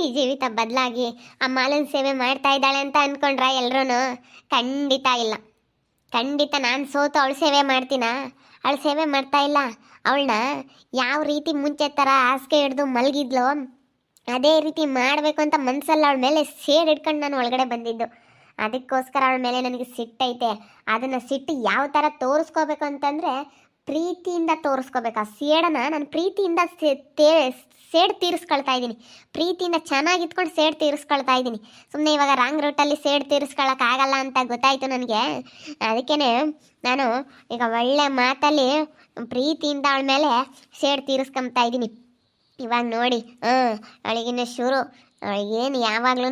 ಈ ಜೀವಿತ ಬದಲಾಗಿ ಆ ಮಾಲನ್ ಸೇವೆ ಮಾಡ್ತಾ ಇದ್ದಾಳೆ ಅಂತ ಅನ್ಕೊಂಡ್ರ ಎಲ್ರೂ? ಖಂಡಿತ ಇಲ್ಲ. ಖಂಡಿತ ನಾನು ಸೋತು ಅವಳು ಸೇವೆ ಮಾಡ್ತೀನ? ಅವಳು ಸೇವೆ ಮಾಡ್ತಾ ಇಲ್ಲ. ಅವಳನ್ನ ಯಾವ ರೀತಿ ಮುಂಚೆ ಥರ ಹಾಸಿಗೆ ಹಿಡ್ದು ಮಲಗಿದ್ಲೋ ಅದೇ ರೀತಿ ಮಾಡಬೇಕು ಅಂತ ಮನಸ್ಸಲ್ಲಿ ಅವಳ ಮೇಲೆ ಸೇಡ್ ಹಿಡ್ಕೊಂಡು ನಾನು ಒಳಗಡೆ ಬಂದಿದ್ದು. ಅದಕ್ಕೋಸ್ಕರ ಅವಳ ಮೇಲೆ ನನಗೆ ಸಿಟ್ಟೈತೆ. ಅದನ್ನು ಸಿಟ್ಟು ಯಾವ ಥರ ತೋರಿಸ್ಕೋಬೇಕು ಅಂತಂದರೆ ಪ್ರೀತಿಯಿಂದ ತೋರಿಸ್ಕೋಬೇಕು. ಆ ಸೇಡನ್ನು ನಾನು ಪ್ರೀತಿಯಿಂದ ಸೇಡ್ ತೀರಿಸ್ಕೊಳ್ತಾ ಇದ್ದೀನಿ. ಪ್ರೀತಿಯಿಂದ ಚೆನ್ನಾಗಿ ಇಟ್ಕೊಂಡು ಸೇಡ್ ತೀರಿಸ್ಕೊಳ್ತಾ ಇದ್ದೀನಿ. ಸುಮ್ಮನೆ ಇವಾಗ ರಾಂಗ್ ರೂಟಲ್ಲಿ ಸೇಡ್ ತೀರಿಸ್ಕೊಳ್ಳೋಕ್ಕಾಗಲ್ಲ ಅಂತ ಗೊತ್ತಾಯಿತು ನನಗೆ. ಅದಕ್ಕೇ ನಾನು ಈಗ ಒಳ್ಳೆ ಮಾತಲ್ಲಿ ಪ್ರೀತಿಯಿಂದ ಅವಳ ಮೇಲೆ ಸೇಡ್ ತೀರಿಸ್ಕೊಳ್ತಾ ಇದ್ದೀನಿ. ಇವಾಗ ನೋಡಿ ಅವಳಿಗಿನ್ನ ಶುರು. ಅವಳಿಗೇನು ಯಾವಾಗ್ಲೂ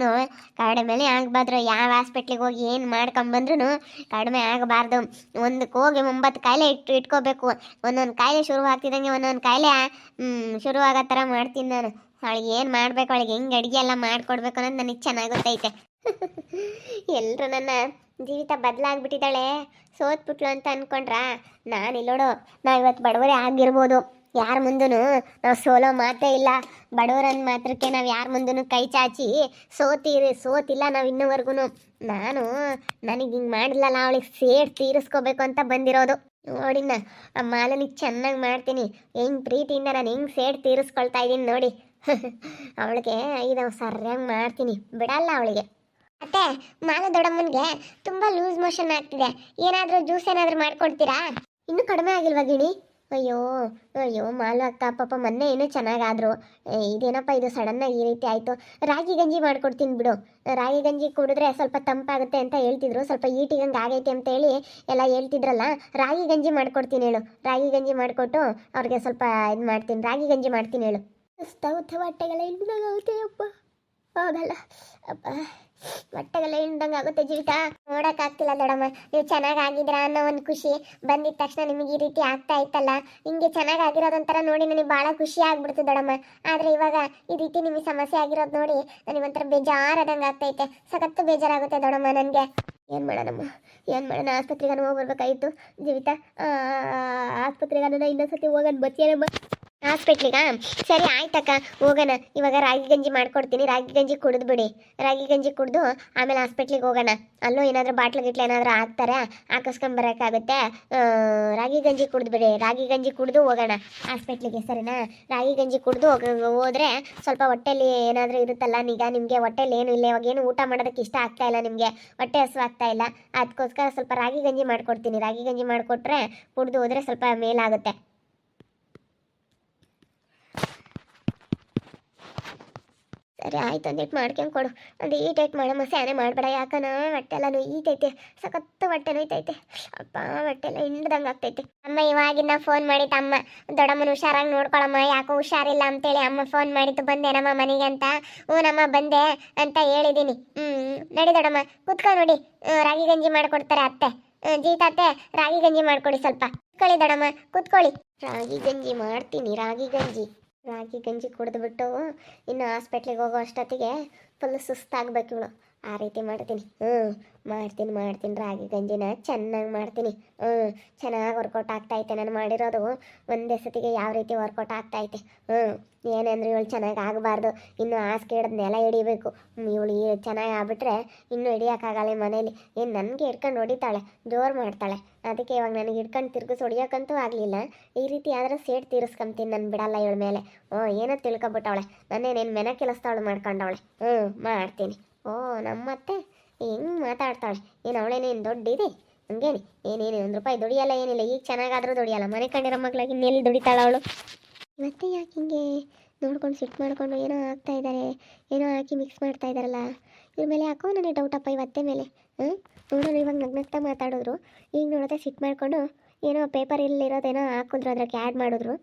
ಕಡಿಮೆನೇ ಆಗಬಾರ್ದು. ಯಾವ ಹಾಸ್ಪಿಟ್ಲಿಗೆ ಹೋಗಿ ಏನು ಮಾಡ್ಕೊಂಬಂದ್ರೂ ಕಡಿಮೆ ಆಗಬಾರ್ದು. ಒಂದಕ್ಕೆ ಹೋಗಿ 9 ಕಾಯಿಲೆ ಇಟ್ಕೋಬೇಕು. ಒಂದೊಂದು ಕಾಯಿಲೆ ಶುರು ಆಗ್ತಿದ್ದಂಗೆ ಒಂದೊಂದು ಕಾಯಿಲೆ ಶುರು ಆಗೋ ಥರ ಮಾಡ್ತೀನಿ ನಾನು. ಅವಳಿಗೆ ಏನು ಮಾಡಬೇಕು, ಅವಳಿಗೆ ಹೆಂಗೆ ಅಡುಗೆ ಎಲ್ಲ ಮಾಡಿಕೊಡ್ಬೇಕು ಅನ್ನೋದು ನನಗೆ ಚೆನ್ನಾಗಿ ಗೊತ್ತೈತೆ. ಎಲ್ಲರೂ ನನ್ನ ಜೀವಿತ ಬದಲಾಗ್ಬಿಟ್ಟಿದ್ದಾಳೆ, ಸೋತ್ಬಿಟ್ಲು ಅಂತ ಅಂದ್ಕೊಂಡ್ರಾ? ನಾನು ಇಲ್ಲೋಡು, ನಾವು ಇವತ್ತು ಬಡವರೇ ಆಗಿರ್ಬೋದು. ಯಾರ ಮುಂದೂ ನಾವು ಸೋಲೋ ಮಾತೇ ಇಲ್ಲ. ಬಡವರನ್ನ ಮಾತ್ರಕ್ಕೆ ನಾವು ಯಾರ ಮುಂದೂ ಕೈ ಚಾಚಿ ಸೋತಿಲ್ಲ ನಾವು ಇನ್ನೂವರೆಗೂ. ನನಗೆ ಹಿಂಗೆ ಮಾಡಿಲ್ಲಲ್ಲ, ಅವಳಿಗೆ ಸೇಡ್ ತೀರಿಸ್ಕೋಬೇಕು ಅಂತ ಬಂದಿರೋದು. ನೋಡಿನ ಆ ಮಾಲನಿಗೆ ಚೆನ್ನಾಗಿ ಮಾಡ್ತೀನಿ. ಹೆಂಗೆ ಪ್ರೀತಿಯಿಂದ ನಾನು ಹೆಂಗೆ ಸೇಡ್ ತೀರಿಸ್ಕೊಳ್ತಾ ಇದ್ದೀನಿ ನೋಡಿ. ಅವಳಿಗೆ ಇದು ಸರಿಯಾಗಿ ಮಾಡ್ತೀನಿ, ಬಿಡಲ್ಲ ಅವಳಿಗೆ. ಮತ್ತೆ ಮಾಲ ದೊಡ್ಡಮ್ಮನಿಗೆ ತುಂಬ ಲೂಸ್ ಮೋಷನ್ ಆಗ್ತಿದೆ. ಏನಾದರೂ ಜ್ಯೂಸ್ ಏನಾದರೂ ಮಾಡ್ಕೊಡ್ತೀರಾ? ಇನ್ನೂ ಕಡಿಮೆ ಆಗಿಲ್ವಾ ಗಿಣಿ? ಅಯ್ಯೋ ಮಾಲು ಅಕ್ಕ ಪಾಪ ಮೊನ್ನೆ ಏನೋ ಚೆನ್ನಾಗಾದ್ರು. ಇದೇನಪ್ಪ ಇದು ಸಡನ್ನಾಗಿ ಈ ರೀತಿ ಆಯಿತು. ರಾಗಿ ಗಂಜಿ ಮಾಡ್ಕೊಡ್ತೀನಿ ಬಿಡು. ರಾಗಿ ಗಂಜಿ ಕುಡಿದ್ರೆ ಸ್ವಲ್ಪ ತಂಪಾಗುತ್ತೆ ಅಂತ ಹೇಳ್ತಿದ್ರು. ಸ್ವಲ್ಪ ಈಟಿಗಂಗೆ ಆಗೈತೆ ಅಂತ ಹೇಳಿ ಎಲ್ಲ ಹೇಳ್ತಿದ್ರಲ್ಲ. ರಾಗಿ ಗಂಜಿ ಮಾಡ್ಕೊಡ್ತೀನಿ ಹೇಳು. ರಾಗಿ ಗಂಜಿ ಮಾಡಿಕೊಟ್ಟು ಅವ್ರಿಗೆ ಸ್ವಲ್ಪ ಇದು ಮಾಡ್ತೀನಿ. ರಾಗಿ ಗಂಜಿ ಮಾಡ್ತೀನಿ ಹೇಳು. ಹೊಟ್ಟೆಗೆಲ್ಲ ಹಿಂಡಾಗುತ್ತೆ ಅಪ್ಪ. ಹೋಗಲ್ಲ ಅಪ್ಪ, ಹೊಟ್ಟೆಗೆಲ್ಲ ಹಿಂಡಂಗೆ ಆಗುತ್ತೆ ಜೀವಿತ. ನೋಡೋಕ್ಕಾಗ್ತಿಲ್ಲ ದೊಡ್ಡಮ್ಮ. ನೀವು ಚೆನ್ನಾಗಿದ್ದೀರಾ ಅನ್ನೋ ಒಂದು ಖುಷಿ ಬಂದಿದ್ದ ತಕ್ಷಣ ನಿಮಗೆ ಈ ರೀತಿ ಆಗ್ತಾ ಇತ್ತಲ್ಲ, ಹಿಂಗೆ ಚೆನ್ನಾಗಿರೋದೊಂಥರ ನೋಡಿ ನನಗೆ ಭಾಳ ಖುಷಿ ಆಗ್ಬಿಡ್ತು ದೊಡ್ಡಮ್ಮ. ಆದರೆ ಇವಾಗ ಈ ರೀತಿ ನಿಮಗೆ ಸಮಸ್ಯೆ ಆಗಿರೋದು ನೋಡಿ ನನಗೆ ಒಂಥರ ಬೇಜಾರಾದಂಗೆ ಆಗ್ತೈತೆ. ಸಖತ್ತು ಬೇಜಾರಾಗುತ್ತೆ ದೊಡ್ಡಮ್ಮ ನನಗೆ. ಏನು ಮಾಡೋಣ ಆಸ್ಪತ್ರೆಗೆ ಹೋಗ್ಬರ್ಬೇಕಾಗಿತ್ತು ಜೀವಿತ. ಆಸ್ಪತ್ರೆಗೆ ಇನ್ನೊಂದ್ಸತಿ ಹೋಗೋಣ ಬಚ್ಚೇನಮ್ಮ ಹಾಸ್ಪಿಟ್ಲಿಗ? ಸರಿ ಆಯ್ತಕ್ಕ, ಹೋಗೋಣ. ಇವಾಗ ರಾಗಿ ಗಂಜಿ ಮಾಡ್ಕೊಡ್ತೀನಿ. ರಾಗಿ ಗಂಜಿ ಕುಡಿದ್ಬಿಡಿ. ರಾಗಿ ಗಂಜಿ ಕುಡಿದು ಆಮೇಲೆ ಹಾಸ್ಪಿಟ್ಲಿಗೆ ಹೋಗೋಣ. ಅಲ್ಲೂ ಏನಾದರೂ ಬಾಟ್ಲು ಗಿಟ್ಲು ಏನಾದರೂ ಹಾಕ್ತಾರೆ, ಹಾಕಿಸ್ಕೊಂಡು ಬರೋಕ್ಕಾಗುತ್ತೆ. ರಾಗಿ ಗಂಜಿ ಕುಡಿದ್ಬಿಡಿ. ರಾಗಿ ಗಂಜಿ ಕುಡಿದು ಹೋಗೋಣ ಹಾಸ್ಪಿಟ್ಲಿಗೆ, ಸರಿನಾ? ರಾಗಿ ಗಂಜಿ ಕುಡಿದು ಹೋದರೆ ಸ್ವಲ್ಪ ಹೊಟ್ಟೆಲಿ ಏನಾದರೂ ಇರುತ್ತಲ್ಲ. ನಿಮಗೆ ಹೊಟ್ಟೆಲಿ ಏನು ಇಲ್ಲ, ಇವಾಗ ಏನು ಊಟ ಮಾಡೋದಕ್ಕೆ ಇಷ್ಟ ಆಗ್ತಾ ಇಲ್ಲ, ನಿಮಗೆ ಹೊಟ್ಟೆ ಹಸು ಆಗ್ತಾ ಇಲ್ಲ. ಅದಕ್ಕೋಸ್ಕರ ಸ್ವಲ್ಪ ರಾಗಿ ಗಂಜಿ ಮಾಡ್ಕೊಡ್ತೀನಿ. ರಾಗಿ ಗಂಜಿ ಮಾಡಿಕೊಟ್ರೆ ಕುಡಿದು ಹೋದರೆ ಸ್ವಲ್ಪ ಮೇಲಾಗುತ್ತೆ. ಸರಿ ಆಯ್ತು, ಒಂದಿಟ್ಟು ಮಾಡ್ಕೊಂಡು ಕೊಡು. ಒಂದು ಈಟೈತೆ ಮಾಡಮ್ಮ, ಸ್ಯಾನೆ ಮಾಡಬೇಡ. ಯಾಕನ ಹೊಟ್ಟೆಲ್ಲ ಈಟೈತೆ, ಸಖತ್ತು ಹೊಟ್ಟೆ ನೋಯ್ತೈತೆ. ಅಪ್ಪ ಹೊಟ್ಟೆಲ್ಲ ಹಿಂಡ್ದಂಗೆ ಆಗ್ತೈತೆ. ಅಮ್ಮ ಇವಾಗಿನ ಫೋನ್ ಮಾಡಿತ್ತು ಅಮ್ಮ, ದೊಡ್ಡಮ್ಮನ ಹುಷಾರಾಗಿ ನೋಡ್ಕೊಳಮ್ಮ, ಯಾಕೋ ಹುಷಾರಿಲ್ಲ ಅಂತೇಳಿ ಅಮ್ಮ ಫೋನ್ ಮಾಡಿತ್ತು. ಬಂದೇನಮ್ಮ ಮನೆಗೆ ಅಂತ? ಹ್ಞೂನಮ್ಮ ಬಂದೆ ಅಂತ ಹೇಳಿದ್ದೀನಿ. ನಡಿ ದೊಡ್ಡಮ್ಮ ಕೂತ್ಕೊ. ನೋಡಿ ರಾಗಿ ಗಂಜಿ ಮಾಡಿಕೊಡ್ತಾರೆ ಅತ್ತೆ. ಜೀತಾತೆ ರಾಗಿ ಗಂಜಿ ಮಾಡಿಕೊಡಿ ಸ್ವಲ್ಪ. ಕೂತ್ಕೊಳ್ಳಿ ದೊಡ್ಡಮ್ಮ, ಕೂತ್ಕೊಳ್ಳಿ. ರಾಗಿ ಗಂಜಿ ಮಾಡ್ತೀನಿ. ರಾಗಿ ಗಂಜಿ ಕುಡಿದ್ಬಿಟ್ಟು ಇನ್ನು ಹಾಸ್ಪಿಟ್ಲಿಗೆ ಹೋಗೋ ಅಷ್ಟೊತ್ತಿಗೆ ಫುಲ್ ಸುಸ್ತಾಗಬೇಕು ಇವಳು. ಆ ರೀತಿ ಮಾಡ್ತೀನಿ. ಮಾಡ್ತೀನಿ ರಾಗಿ ಗಂಜಿನ ಚೆನ್ನಾಗಿ ಮಾಡ್ತೀನಿ. ಚೆನ್ನಾಗಿ ವರ್ಕೌಟ್ ಆಗ್ತಾಯಿತೆ. ನಾನು ಮಾಡಿರೋದು ಒಂದೇ ಸತಿಗೆ ಯಾವ ರೀತಿ ವರ್ಕೌಟ್ ಆಗ್ತಾಯಿತೆ. ಏನಂದ್ರೆ ಇವಳು ಚೆನ್ನಾಗಿ ಆಗಬಾರ್ದು. ಇನ್ನು ಹಾಸಿಗೆ ಹಿಡಿದು ನೆಲ ಹಿಡಿಬೇಕು. ಇವಳು ಚೆನ್ನಾಗಿ ಆಗ್ಬಿಟ್ರೆ ಇನ್ನೂ ಹಿಡಿಯೋಕ್ಕಾಗಲ್ಲ ಮನೇಲಿ. ಏನು ನನಗೆ ಹಿಡ್ಕೊಂಡು ಹೊಡಿತಾಳೆ, ಜೋರು ಮಾಡ್ತಾಳೆ. ಅದಕ್ಕೆ ಇವಾಗ ನನಗೆ ಹಿಡ್ಕೊಂಡು ತಿರ್ಗಿಸಿ ಹೊಡಿಯೋಕ್ಕಂತೂ ಆಗಲಿಲ್ಲ. ಈ ರೀತಿ ಆದರೂ ಸೇಡ್ ತೀರಿಸ್ಕೊಂತೀನಿ, ನಾನು ಬಿಡಲ್ಲ ಇವಳ ಮೇಲೆ. ಏನೋ ತಿಳ್ಕೊಬಿಟ್ಟವಳೆ, ನನ್ನೇನೇನು ಮೆನ ಕೆಲಸದವಳು ಮಾಡ್ಕೊಂಡವಳೆ. ಮಾಡ್ತೀನಿ. ನಮ್ಮತ್ತೆ ಹೆಂಗೆ ಮಾತಾಡ್ತಾಳೆ. ಏನು ಅವಳೇನೇನು ದೊಡ್ಡಿದೆ ಹಂಗೇನಿ? ಏನೇನು 1 ರೂಪಾಯಿ ದುಡಿಯಲ್ಲ, ಏನಿಲ್ಲ. ಈಗ ಚೆನ್ನಾಗಾದರೂ ದುಡಿಯಲ್ಲ. ಮನೆ ಕಂಡಿರೋ ಮಕ್ಕಳಾಗಿ ಇನ್ನೆಲ್ಲಿ ದುಡಿತಾಳ ಅವಳು? ಮತ್ತೆ ಯಾಕೆ ಹಿಂಗೆ ನೋಡ್ಕೊಂಡು ಸಿಟ್ಟು ಮಾಡಿಕೊಂಡು ಏನೋ ಹಾಕ್ತಾ ಇದ್ದಾರೆ, ಏನೋ ಹಾಕಿ ಮಿಕ್ಸ್ ಮಾಡ್ತಾ ಇದ್ದಾರಲ್ಲ. ಇವ್ರ ಮೇಲೆ ಯಾಕೋ ನನಗೆ ಡೌಟಪ್ಪ ಇವತ್ತೆ ಮೇಲೆ. ನೋಡೋಣ, ಇವಾಗ ನಗ್ನಗ್ತಾ ಮಾತಾಡಿದ್ರು. ಈಗ ನೋಡಿದ್ರೆ ಸಿಟ್ಟು ಮಾಡಿಕೊಂಡು ಏನೋ ಪೇಪರ್ ಇಲ್ಲಿರೋದೇನೋ ಹಾಕಿದ್ರು, ಅದಕ್ಕೆ ಆ್ಯಡ್ ಮಾಡಿದ್ರು.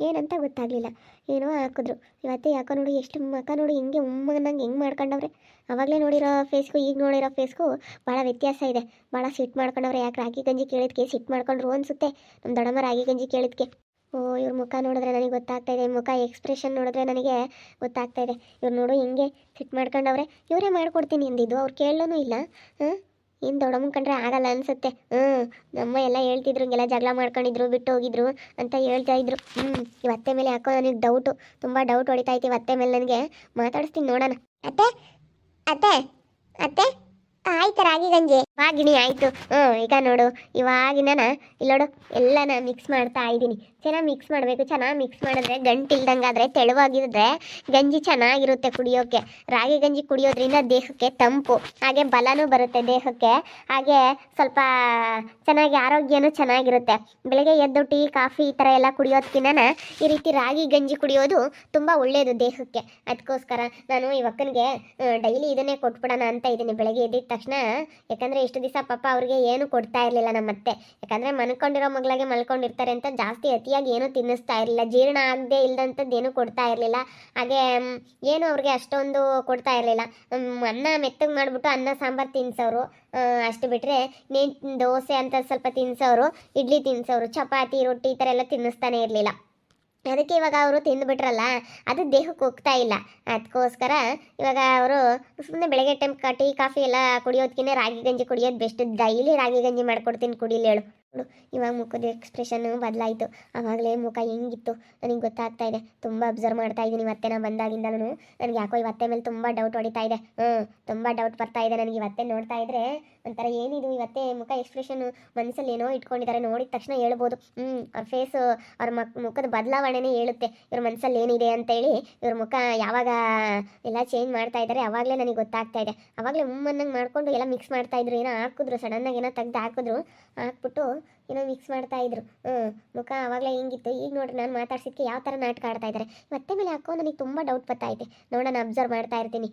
ಏನಂತ ಗೊತ್ತಾಗಲಿಲ್ಲ, ಏನೋ ಹಾಕಿದ್ರು. ಇವತ್ತೇ ಯಾಕೋ ನೋಡಿ ಎಷ್ಟು ಮಕ್ಕ ನೋಡಿ ಹಿಂಗೆ ಉಮ್ಮನಂಗೆ ಹೆಂಗೆ ಮಾಡ್ಕೊಂಡವ್ರೆ. ಆವಾಗಲೇ ನೋಡಿರೋ ಫೇಸ್ಗೂ ಈಗ ನೋಡಿರೋ ಫೇಸ್ಗೂ ಭಾಳ ವ್ಯತ್ಯಾಸ ಇದೆ. ಭಾಳ ಸಿಟ್ಟು ಮಾಡ್ಕೊಂಡವ್ರೆ. ಯಾಕೆ ರಾಗಿ ಗಂಜಿ ಕೇಳಿದ್ಕೆ ಸಿಟ್ಟು ಮಾಡ್ಕೊಂಡ್ರು ಅನಿಸುತ್ತೆ ನಮ್ಮ ದೊಡ್ಡಮ್ಮ. ರಾಗಿ ಗಂಜಿ ಕೇಳಿದ್ಕೆ ಇವ್ರ ಮುಖ ನೋಡಿದ್ರೆ ನನಗೆ ಗೊತ್ತಾಗ್ತಾ ಇದೆ. ಮುಖ ಎಕ್ಸ್ಪ್ರೆಷನ್ ನೋಡಿದ್ರೆ ನನಗೆ ಗೊತ್ತಾಗ್ತಾ ಇದೆ. ಇವ್ರು ನೋಡು ಹಿಂಗೆ ಸಿಟ್ಟು ಮಾಡ್ಕೊಂಡವ್ರೆ. ಇವರೇ ಮಾಡ್ಕೊಡ್ತೀನಿ ಅಂದಿದ್ದು, ಅವ್ರು ಕೇಳಲೂ ಇಲ್ಲ. ಏನು ದೊಡ್ಡಮ್ಮನ ಕಂಡ್ರೆ ಆಗಲ್ಲ ಅನ್ಸುತ್ತೆ. ನಮ್ಮ ಎಲ್ಲ ಹೇಳ್ತಿದ್ರು ಹಿಂಗೆಲ್ಲ ಜಗಳ ಮಾಡ್ಕೊಂಡಿದ್ರು ಬಿಟ್ಟು ಹೋಗಿದ್ರು ಅಂತ ಹೇಳ್ತಾ ಇದ್ರು. ಇವತ್ತೆ ಮೇಲೆ ಯಾಕೋ ನನಗೆ ಡೌಟು, ತುಂಬ ಡೌಟ್ ಹೊಡಿತಾ ಐತಿ ಇವತ್ತೆ ಮೇಲೆ. ನನಗೆ ಮಾತಾಡಿಸ್ತೀನಿ ನೋಡೋಣ. ಅತ್ತೆ ಅತ್ತೆ ಅತ್ತೆ ಆಯ್ತು ರಾಗಿ ಗಂಜಿ ವಾಗಿಣಿ ಆಯಿತು. ಈಗ ನೋಡು ಇವಾಗಿನ ಇಲ್ಲೋಡು ಎಲ್ಲನ ಮಿಕ್ಸ್ ಮಾಡ್ತಾ ಇದ್ದೀನಿ. ಚೆನ್ನಾಗಿ ಮಿಕ್ಸ್ ಮಾಡಬೇಕು. ಚೆನ್ನಾಗಿ ಮಿಕ್ಸ್ ಮಾಡಿದ್ರೆ ಗಂಟಿಲ್ದಂಗಾದರೆ ತೆಳುವಾಗಿದ್ರೆ ಗಂಜಿ ಚೆನ್ನಾಗಿರುತ್ತೆ ಕುಡಿಯೋಕ್ಕೆ. ರಾಗಿ ಗಂಜಿ ಕುಡಿಯೋದ್ರಿಂದ ದೇಹಕ್ಕೆ ತಂಪು, ಹಾಗೆ ಬಲನೂ ಬರುತ್ತೆ ದೇಹಕ್ಕೆ, ಹಾಗೆ ಸ್ವಲ್ಪ ಚೆನ್ನಾಗಿ ಆರೋಗ್ಯನೂ ಚೆನ್ನಾಗಿರುತ್ತೆ. ಬೆಳಗ್ಗೆ ಎದ್ದು ಟೀ ಕಾಫಿ ಈ ಥರ ಎಲ್ಲ ಕುಡಿಯೋದಕ್ಕಿಂತ ಈ ರೀತಿ ರಾಗಿ ಗಂಜಿ ಕುಡಿಯೋದು ತುಂಬ ಒಳ್ಳೆಯದು ದೇಹಕ್ಕೆ. ಅದಕ್ಕೋಸ್ಕರ ನಾನು ಇವಕ್ಕನಿಗೆ ಡೈಲಿ ಇದನ್ನೇ ಕೊಟ್ಬಿಡೋಣ ಅಂತ ಇದ್ದೀನಿ ಬೆಳಗ್ಗೆ ಎದ್ದಿದ ತಕ್ಷಣ. ಯಾಕಂದರೆ ಇಷ್ಟು ದಿವಸ ಪಾಪ ಅವ್ರಿಗೆ ಏನು ಕೊಡ್ತಾ ಇರಲಿಲ್ಲ ನಮ್ಮತ್ತೆ. ಯಾಕಂದರೆ ಮಲ್ಕೊಂಡಿರೋ ಮಗಳಿಗೆ ಮಲ್ಕೊಂಡಿರ್ತಾರೆ ಅಂತ ಜಾಸ್ತಿ ಅತಿಯಾಗಿ ಏನೂ ತಿನ್ನಿಸ್ತಾ ಇರಲಿಲ್ಲ. ಜೀರ್ಣ ಆಗದೆ ಇಲ್ಲದಂಥದ್ದು ಏನೂ ಕೊಡ್ತಾ ಇರಲಿಲ್ಲ. ಹಾಗೆ ಏನು ಅವ್ರಿಗೆ ಅಷ್ಟೊಂದು ಕೊಡ್ತಾ ಇರಲಿಲ್ಲ. ಅನ್ನ ಮೆತ್ತಗೆ ಮಾಡಿಬಿಟ್ಟು ಅನ್ನ ಸಾಂಬಾರು ತಿನ್ನಿಸೋರು ಅಷ್ಟು ಬಿಟ್ಟರೆ ನೇನು ದೋಸೆ ಅಂತ ಸ್ವಲ್ಪ ತಿನ್ನಿಸೋರು, ಇಡ್ಲಿ ತಿನ್ನಿಸೋರು, ಚಪಾತಿ ರೊಟ್ಟಿ ಈ ಥರ ಎಲ್ಲ ತಿನ್ನಿಸ್ತಾನೆ ಇರಲಿಲ್ಲ. ಅದಕ್ಕೆ ಇವಾಗ ಅವರು ತಿಂದುಬಿಟ್ರಲ್ಲ, ಅದು ದೇಹಕ್ಕೆ ಹೋಗ್ತಾ ಇಲ್ಲ. ಅದಕ್ಕೋಸ್ಕರ ಇವಾಗ ಅವರು ಸುಮ್ಮನೆ ಬೆಳಗ್ಗೆ ಟೈಮ್ ಟೀ ಕಾಫಿ ಎಲ್ಲ ಕುಡಿಯೋದಕ್ಕಿಂತ ರಾಗಿ ಗಂಜಿ ಕುಡಿಯೋದು ಬೆಸ್ಟ್. ಡೈಲಿ ರಾಗಿ ಗಂಜಿ ಮಾಡ್ಕೊಡ್ತೀನಿ ಕುಡಿಲಿ ಹೇಳು. ಇವಾಗ ಮುಖದ ಎಕ್ಸ್ಪ್ರೆಷನ್ನು ಬದಲಾಯಿತು. ಆವಾಗಲೇ ಮುಖ ಹೆಂಗಿತ್ತು ನನಗೆ ಗೊತ್ತಾಗ್ತಾ ಇದೆ. ತುಂಬ ಅಬ್ಸರ್ವ್ ಮಾಡ್ತಾ ಇದ್ದೀನಿ ಇವತ್ತೆ ನಾನು ಬಂದಾಗಿಂದಲೂ. ನನಗೆ ಯಾಕೋ ಇವತ್ತೆ ಮೇಲೆ ತುಂಬ ಡೌಟ್ ಹೊಡಿತಾ ಇದೆ. ತುಂಬ ಡೌಟ್ ಬರ್ತಾ ಇದೆ ನನಗೆ. ಇವತ್ತೆ ನೋಡ್ತಾ ಇದ್ರೆ ಒಂಥರ ಏನಿದು ಇವತ್ತೆ ಮುಖ ಎಕ್ಸ್ಪ್ರೆಷನ್ನು ಮನಸ್ಸಲ್ಲಿ ಏನೋ ಇಟ್ಕೊಂಡಿದ್ದಾರೆ. ನೋಡಿದ ತಕ್ಷಣ ಹೇಳ್ಬೋದು. ಅವ್ರ ಫೇಸು ಅವ್ರ ಮುಖದ ಬದಲಾವಣೆನೇ ಹೇಳುತ್ತೆ ಇವ್ರ ಮನಸ್ಸಲ್ಲಿ ಏನಿದೆ ಅಂತೇಳಿ. ಇವ್ರ ಮುಖ ಯಾವಾಗ ಎಲ್ಲ ಚೇಂಜ್ ಮಾಡ್ತಾ ಇದ್ದಾರೆ ಆವಾಗಲೇ ನನಗೆ ಗೊತ್ತಾಗ್ತಾ ಇದೆ. ಆವಾಗಲೇ ಉಮ್ಮನ್ನಂಗೆ ಮಾಡಿಕೊಂಡು ಎಲ್ಲ ಮಿಕ್ಸ್ ಮಾಡ್ತಾಯಿದ್ರು. ಏನೋ ಹಾಕಿದ್ರು, ಸಡನ್ನಾಗಿ ಏನೋ ತೆಗ್ದು ಹಾಕಿದ್ರು, ಹಾಕ್ಬಿಟ್ಟು ಏನೋ ಮಿಕ್ಸ್ ಮಾಡ್ತಾ ಇದ್ರು. ಮುಖ ಆವಾಗಲೇ ಹಿಂಗಿತ್ತು. ಈಗ ನೋಡ್ರಿ ನಾನು ಮಾತಾಡ್ಸಿದ್ಕೆ ಯಾವ ಥರ ನಾಟಕ ಆಡ್ತಾ ಇದ್ದಾರೆ. ಇವತ್ತೆ ಮೇಲೆ ಯಾಕೋ ನನಗೆ ತುಂಬ ಡೌಟ್ ಬರ್ತಾಯಿದೆ. ನೋಡೋಣ ಅಬ್ಸರ್ವ್ ಮಾಡ್ತಾ ಇರ್ತೀನಿ.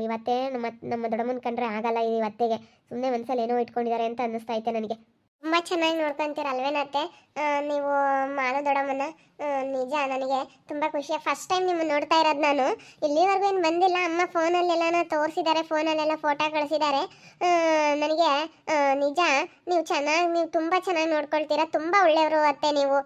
ಇವತ್ತೇ ನಮ್ಮ ದೊಡ್ಡಮ್ಮನ ಕಂಡ್ರೆ ಆಗಲ್ಲ ಇವತ್ತೆಗೆ. ಸುಮ್ಮನೆ ಮನಸ್ಸಲ್ಲಿ ಏನೋ ಇಟ್ಕೊಂಡಿದ್ದಾರೆ ಅಂತ ಅನ್ನಿಸ್ತಾ ಐತೆ ನನಗೆ. ತುಂಬ ಚೆನ್ನಾಗಿ ನೋಡ್ಕೊತೀರಲ್ವೇನತ್ತೆ ನೀವು ಮಾನು ದೊಡ್ಡಮ್ಮನ? ನಿಜ ನನಗೆ ತುಂಬ ಖುಷಿ. ಫಸ್ಟ್ ಟೈಮ್ ನಿಮ್ಮನ್ನು ನೋಡ್ತಾ ಇರೋದು ನಾನು. ಇಲ್ಲಿವರೆಗೂ ಏನು ಬಂದಿಲ್ಲ. ಅಮ್ಮ ಫೋನಲ್ಲೆಲ್ಲ ತೋರಿಸಿದ್ದಾರೆ, ಫೋನಲ್ಲೆಲ್ಲ ಫೋಟೋ ಕಳಿಸಿದ್ದಾರೆ ನನಗೆ. ನಿಜ ನೀವು ತುಂಬ ಚೆನ್ನಾಗಿ ನೋಡ್ಕೊಳ್ತೀರಾ. ತುಂಬ ಒಳ್ಳೆಯವರು ಅತ್ತೆ ನೀವು.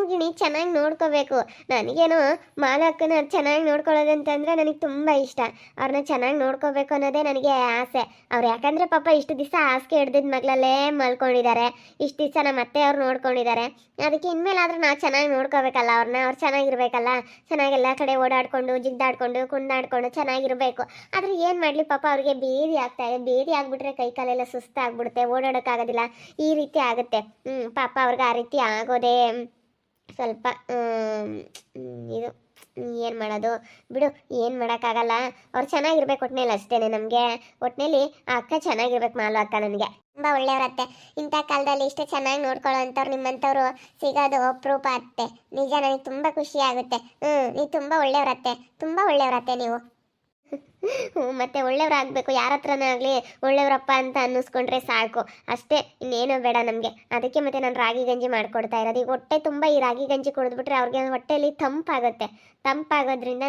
ಗಿಣಿ ಚೆನ್ನಾಗಿ ನೋಡ್ಕೋಬೇಕು. ನನಗೇನು ಮಾಲಕ್ಕನ ಚೆನ್ನಾಗಿ ನೋಡ್ಕೊಳ್ಳೋದಂತಂದರೆ ನನಗೆ ತುಂಬ ಇಷ್ಟ. ಅವ್ರನ್ನ ಚೆನ್ನಾಗಿ ನೋಡ್ಕೋಬೇಕು ಅನ್ನೋದೇ ನನಗೆ ಆಸೆ. ಅವ್ರು ಯಾಕಂದರೆ ಪಾಪ ಇಷ್ಟು ದಿವಸ ಹಾಸಿಗೆ ಹಿಡ್ದಿದ್ದ ಮಗಳಲ್ಲೇ ಮಲ್ಕೊಂಡಿದ್ದಾರೆ. ಇಷ್ಟು ದಿವಸ ನಮ್ಮ ಅತ್ತೆ ಅವ್ರು ನೋಡ್ಕೊಂಡಿದ್ದಾರೆ. ಅದಕ್ಕೆ ಇನ್ಮೇಲಾದರೂ ನಾವು ಚೆನ್ನಾಗಿ ನೋಡ್ಕೋಬೇಕಲ್ಲ ಅವ್ರನ್ನ. ಅವ್ರು ಚೆನ್ನಾಗಿರ್ಬೇಕಲ್ಲ, ಚೆನ್ನಾಗೆಲ್ಲ ಕಡೆ ಓಡಾಡಿಕೊಂಡು ಜಿಗ್ದಾಡ್ಕೊಂಡು ಕುಂದಾಡ್ಕೊಂಡು ಚೆನ್ನಾಗಿರಬೇಕು. ಆದರೆ ಏನು ಮಾಡಲಿ ಪಾಪ ಅವ್ರಿಗೆ ಬೇದಿ ಆಗ್ತಾಯಿದೆ. ಬೇದಿ ಆಗಿಬಿಟ್ರೆ ಕೈ ಕಾಲೆಲ್ಲ ಸುಸ್ತಾಗ್ಬಿಡುತ್ತೆ, ಓಡಾಡೋಕ್ಕಾಗೋದಿಲ್ಲ, ಈ ರೀತಿ ಆಗುತ್ತೆ. ಪಾಪ ಅವ್ರಿಗೆ ಆ ರೀತಿ ಆಗೋದೇ ಸ್ವಲ್ಪ ಇದು ಏನು ಮಾಡೋದು ಬಿಡು, ಏನು ಮಾಡೋಕ್ಕಾಗಲ್ಲ. ಅವ್ರು ಚೆನ್ನಾಗಿರ್ಬೇಕು ಒಟ್ಟಿನಲ್ಲಿ ಅಷ್ಟೇ. ನಮಗೆ ಒಟ್ಟಿನಲ್ಲಿ ಆ ಅಕ್ಕ ಚೆನ್ನಾಗಿರ್ಬೇಕು. ಮಾಲು ಅಕ್ಕ ನನಗೆ ತುಂಬ ಒಳ್ಳೆಯವ್ರತ್ತೆ. ಇಂಥ ಕಾಲದಲ್ಲಿ ಇಷ್ಟು ಚೆನ್ನಾಗಿ ನೋಡ್ಕೊಳ್ಳೋ ಅಂಥವ್ರು ನಿಮ್ಮಂಥವ್ರು ಸಿಗೋದು ಅಪರೂಪ ಅತ್ತೆ. ನಿಜ ನನಗೆ ತುಂಬ ಖುಷಿ ಆಗುತ್ತೆ. ನೀವು ತುಂಬ ಒಳ್ಳೆಯವ್ರತ್ತೆ, ತುಂಬ ಒಳ್ಳೆಯವ್ರತ್ತೆ ನೀವು. ಮತ್ತೆ ಒಳ್ಳೆಯವ್ರಾಗಬೇಕು. ಯಾರ ಹತ್ರನೇ ಆಗಲಿ ಒಳ್ಳೆಯವರಪ್ಪ ಅಂತ ಅನ್ನಿಸ್ಕೊಂಡ್ರೆ ಸಾಕು, ಅಷ್ಟೇ, ಇನ್ನೇನೋ ಬೇಡ ನಮಗೆ. ಅದಕ್ಕೆ ಮತ್ತೆ ನಾನು ರಾಗಿ ಗಂಜಿ ಮಾಡಿಕೊಡ್ತಾ ಇರೋದು. ಈಗ ಹೊಟ್ಟೆ ತುಂಬ ಈ ರಾಗಿ ಗಂಜಿ ಕುಡಿದ್ಬಿಟ್ರೆ ಅವ್ರಿಗೆ ಹೊಟ್ಟೆಯಲ್ಲಿ ತಂಪಾಗುತ್ತೆ. ತಂಪಾಗೋದ್ರಿಂದ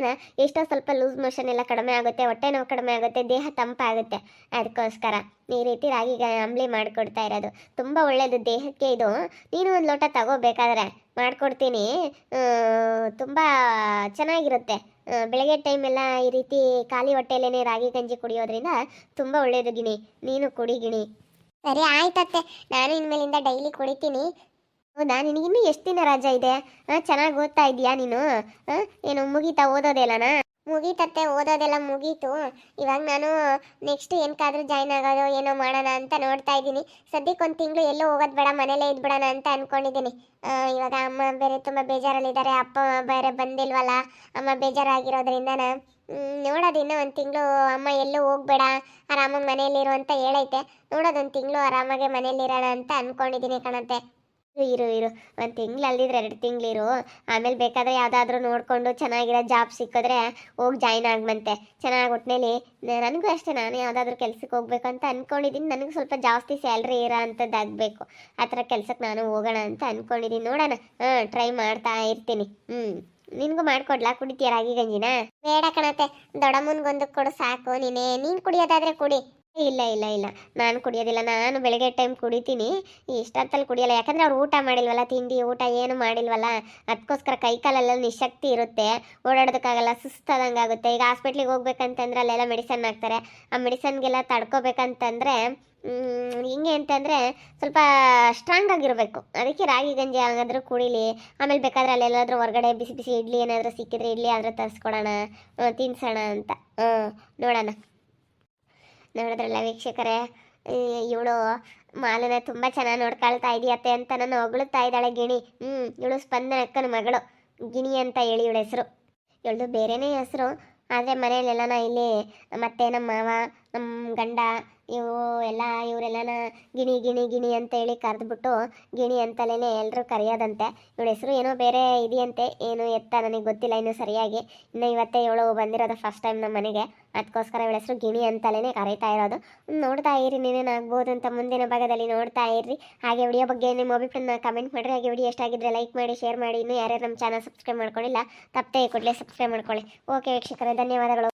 ಎಷ್ಟೋ ಸ್ವಲ್ಪ ಲೂಸ್ ಮೋಷನ್ ಎಲ್ಲ ಕಡಿಮೆ ಆಗುತ್ತೆ, ಹೊಟ್ಟೆ ನೋವು ಕಡಿಮೆ ಆಗುತ್ತೆ, ದೇಹ ತಂಪಾಗುತ್ತೆ. ಅದಕ್ಕೋಸ್ಕರ ಈ ರೀತಿ ರಾಗಿ ಅಂಬ್ಲಿ ಮಾಡಿಕೊಡ್ತಾ ಇರೋದು ತುಂಬ ಒಳ್ಳೆಯದು ದೇಹಕ್ಕೆ. ಇದು ನೀನು ಒಂದು ಲೋಟ ತಗೋಬೇಕಾದ್ರೆ ಮಾಡಿಕೊಡ್ತೀನಿ. ತುಂಬ ಚೆನ್ನಾಗಿರುತ್ತೆ. ಬೆಳಗ್ಗೆ ಟೈಮೆಲ್ಲ ಈ ರೀತಿ ಖಾಲಿ ಹೊಟ್ಟೆಯಲ್ಲೇ ರಾಗಿ ಗಂಜಿ ಕುಡಿಯೋದ್ರಿಂದ ತುಂಬ ಒಳ್ಳೆಯದು ಗಿಣಿ. ನೀನು ಕುಡಿ ಗಿಣಿ. ಸರಿ ಆಯ್ತತ್ತೆ, ನಾನು ಇನ್ಮೇಲಿಂದ ಡೈಲಿ ಕುಡಿತೀನಿ. ಹೌದಾ, ನಿನಗಿನ್ನೂ ಎಷ್ಟು ದಿನ ರಜಾ ಇದೆ? ಚೆನ್ನಾಗಿ ಓದ್ತಾ ಇದೆಯಾ ನೀನು? ಏನು ಮುಗೀತಾ ಓದೋದೆಲ್ಲನಾ? ಮುಗೀತತ್ತೆ, ಓದೋದೆಲ್ಲ ಮುಗೀತು. ಇವಾಗ ನಾನು ನೆಕ್ಸ್ಟ್ ಏನಕ್ಕಾದ್ರೂ ಜಾಯ್ನ್ ಆಗೋದು ಏನೋ ಮಾಡೋಣ ಅಂತ ನೋಡ್ತಾ ಇದ್ದೀನಿ. ಸದ್ಯಕ್ಕೆ ಒಂದು ತಿಂಗಳು ಎಲ್ಲೂ ಹೋಗೋದು ಬೇಡ, ಮನೇಲೇ ಇದ್ಬಿಡೋಣ ಅಂತ ಅಂದ್ಕೊಂಡಿದ್ದೀನಿ. ಇವಾಗ ಅಮ್ಮ ಬೇರೆ ತುಂಬ ಬೇಜಾರಲ್ಲಿದ್ದಾರೆ, ಅಪ್ಪ ಬೇರೆ ಬಂದಿಲ್ವಲ್ಲ, ಅಮ್ಮ ಬೇಜಾರಾಗಿರೋದ್ರಿಂದ ನೋಡೋದು ಇನ್ನೂ ಒಂದು ತಿಂಗಳು ಅಮ್ಮ ಎಲ್ಲೂ ಹೋಗ್ಬೇಡ, ಆರಾಮಾಗಿ ಮನೇಲಿರು ಅಂತ ಹೇಳೈತೆ. ನೋಡೋದು ಒಂದು ತಿಂಗಳು ಆರಾಮಾಗೆ ಮನೇಲಿರೋಣ ಅಂತ ಅಂದ್ಕೊಂಡಿದ್ದೀನಿ ಕಣತ್ತೆ. ಇರು ಒಂದು ತಿಂಗಳು ಅಲ್ದಿದ್ರೆ 2 ತಿಂಗಳಿರು. ಆಮೇಲೆ ಬೇಕಾದರೆ ಯಾವುದಾದ್ರೂ ನೋಡಿಕೊಂಡು ಚೆನ್ನಾಗಿರೋ ಜಾಬ್ ಸಿಕ್ಕಿದ್ರೆ ಹೋಗಿ ಜಾಯ್ನ್ ಆಗಮಂತೆ. ಚೆನ್ನಾಗಿ ಒಟ್ಟಿನಲ್ಲಿ ನನಗೂ ಅಷ್ಟೇ, ನಾನು ಯಾವುದಾದ್ರೂ ಕೆಲ್ಸಕ್ಕೆ ಹೋಗ್ಬೇಕು ಅಂತ ಅಂದ್ಕೊಂಡಿದ್ದೀನಿ. ನನಗೂ ಸ್ವಲ್ಪ ಜಾಸ್ತಿ ಸ್ಯಾಲ್ರಿ ಇರೋ ಅಂಥದ್ದಾಗಬೇಕು. ಆ ಥರ ಕೆಲ್ಸಕ್ಕೆ ನಾನು ಹೋಗೋಣ ಅಂತ ಅಂದ್ಕೊಂಡಿದ್ದೀನಿ. ನೋಡೋಣ, ಟ್ರೈ ಮಾಡ್ತಾ ಇರ್ತೀನಿ. ನಿನಗೂ ಮಾಡ್ಕೊಡ್ಲಾ? ಕುಡಿತೀಯ ರಾಗಿ ಗಂಜಿನ? ಬೇಡ ಕಣತೆ, ದೊಡ್ಡಮ್ಮನಿಗೊಂದು ಕೊಡು ಸಾಕು. ನೀನು ಕುಡಿಯೋದಾದರೆ ಕುಡಿ. ಇಲ್ಲ ಇಲ್ಲ ಇಲ್ಲ, ನಾನು ಕುಡಿಯೋದಿಲ್ಲ. ನಾನು ಬೆಳಗ್ಗೆ ಟೈಮ್ ಕುಡಿತೀನಿ, ಇಷ್ಟೊತ್ತಲ್ಲಿ ಕುಡಿಯಲ್ಲ. ಯಾಕಂದರೆ ಅವ್ರು ಊಟ ಮಾಡಿಲ್ವಲ್ಲ, ತಿಂಡಿ ಊಟ ಏನು ಮಾಡಿಲ್ವಲ್ಲ, ಅದಕ್ಕೋಸ್ಕರ ಕೈ ಕಾಲೆಲ್ಲ ನಿಶಕ್ತಿ ಇರುತ್ತೆ, ಓಡಾಡೋದಕ್ಕಾಗಲ್ಲ, ಸುಸ್ತಾದಂಗೆ ಆಗುತ್ತೆ. ಈಗ ಹಾಸ್ಪಿಟ್ಲಿಗೆ ಹೋಗ್ಬೇಕಂತಂದ್ರೆ ಅಲ್ಲೆಲ್ಲ ಮೆಡಿಸನ್ ಹಾಕ್ತಾರೆ, ಆ ಮೆಡಿಸನ್ಗೆಲ್ಲ ತಡ್ಕೋಬೇಕಂತಂದರೆ ಹಿಂಗೆ ಅಂತಂದರೆ ಸ್ವಲ್ಪ ಸ್ಟ್ರಾಂಗ್ ಆಗಿರಬೇಕು. ಅದಕ್ಕೆ ರಾಗಿ ಗಂಜಿ ಯಾವಾಗಾದ್ರೂ ಕುಡೀಲಿ. ಆಮೇಲೆ ಬೇಕಾದ್ರೆ ಅಲ್ಲೆಲ್ಲಾದ್ರೂ ಹೊರಗಡೆ ಬಿಸಿ ಬಿಸಿ ಇಡ್ಲಿ ಏನಾದರೂ ಸಿಕ್ಕಿದ್ರೆ ಇಡ್ಲಿ ಆದರೂ ತರಿಸ್ಕೊಡೋಣ, ತಿನ್ಸೋಣ ಅಂತ. ನೋಡೋಣ. ನೋಡಿದ್ರಲ್ಲ ವೀಕ್ಷಕರೇ, ಇವಳು ಮಾಲನ ತುಂಬ ಚೆನ್ನಾಗಿ ನೋಡ್ಕೊಳ್ತಾ ಇದೆಯತ್ತೆ ಅಂತ ನಾನು ಹೊಗಳುತ್ತಾ ಇದ್ದಾಳೆ ಗಿಣಿ. ಇವಳು ಸ್ಪಂದನ ಅಕ್ಕನ ಮಗಳು ಗಿಣಿ ಅಂತ ಹೇಳಿ ಇವಳ ಹೆಸರು. ಇವಳದು ಬೇರೆನೇ ಹೆಸರು, ಆದರೆ ಮನೆಯಲ್ಲೆಲ್ಲನ ಇಲ್ಲಿ ಮತ್ತೆ ನಮ್ಮ ಮಾವ, ನಮ್ಮ ಗಂಡ, ಇವು ಎಲ್ಲ ಇವರೆಲ್ಲನ ಗಿಣಿ ಗಿಣಿ ಗಿಣಿ ಅಂತ ಹೇಳಿ ಕರೆದ್ಬಿಟ್ಟು ಗಿಣಿ ಅಂತಲೇ ಎಲ್ಲರೂ ಕರೆಯೋದಂತೆ. ಇವಳ ಹೆಸರು ಏನೋ ಬೇರೆ ಇದೆಯಂತೆ, ಏನು ಎತ್ತ ನನಗೆ ಗೊತ್ತಿಲ್ಲ ಇನ್ನೂ ಸರಿಯಾಗಿ. ಇನ್ನು ಇವತ್ತೇ ಇವಳು ಬಂದಿರೋದು ಫಸ್ಟ್ ಟೈಮ್ ನಮ್ಮ ಮನೆಗೆ, ಅದಕ್ಕೋಸ್ಕರ ಇವಳ ಹೆಸರು ಗಿಣಿ ಅಂತಲೇ ಕರೀತಾ ಇರೋದು. ನೋಡ್ತಾ ಇರಿ, ನೀನೇನಾಗ್ಬೋದು ಅಂತ ಮುಂದಿನ ಭಾಗದಲ್ಲಿ ನೋಡ್ತಾ ಇರ್ರಿ. ಹಾಗೆ ವಿಡಿಯೋ ಬಗ್ಗೆ ನಿಮ್ಮ ಅಭಿಪ್ರಾಯನ ಕಮೆಂಟ್ ಮಾಡಿರಿ. ಹಾಗೆ ವಿಡಿಯೋ ಎಷ್ಟಾಗಿದ್ರೆ ಲೈಕ್ ಮಾಡಿ, ಶೇರ್ ಮಾಡಿ. ಇನ್ನೂ ಯಾರ್ಯಾರು ನಮ್ಮ ಚಾನಲ್ ಸಬ್ಸ್ಕ್ರೈಬ್ ಮಾಡ್ಕೊಂಡಿಲ್ಲ ತಪ್ಪದೆ ಕೂಡಲೇ ಸಬ್ಸ್ಕ್ರೈಬ್ ಮಾಡ್ಕೊಳ್ಳಿ. ಓಕೆ ವೀಕ್ಷಕರೇ, ಧನ್ಯವಾದಗಳು.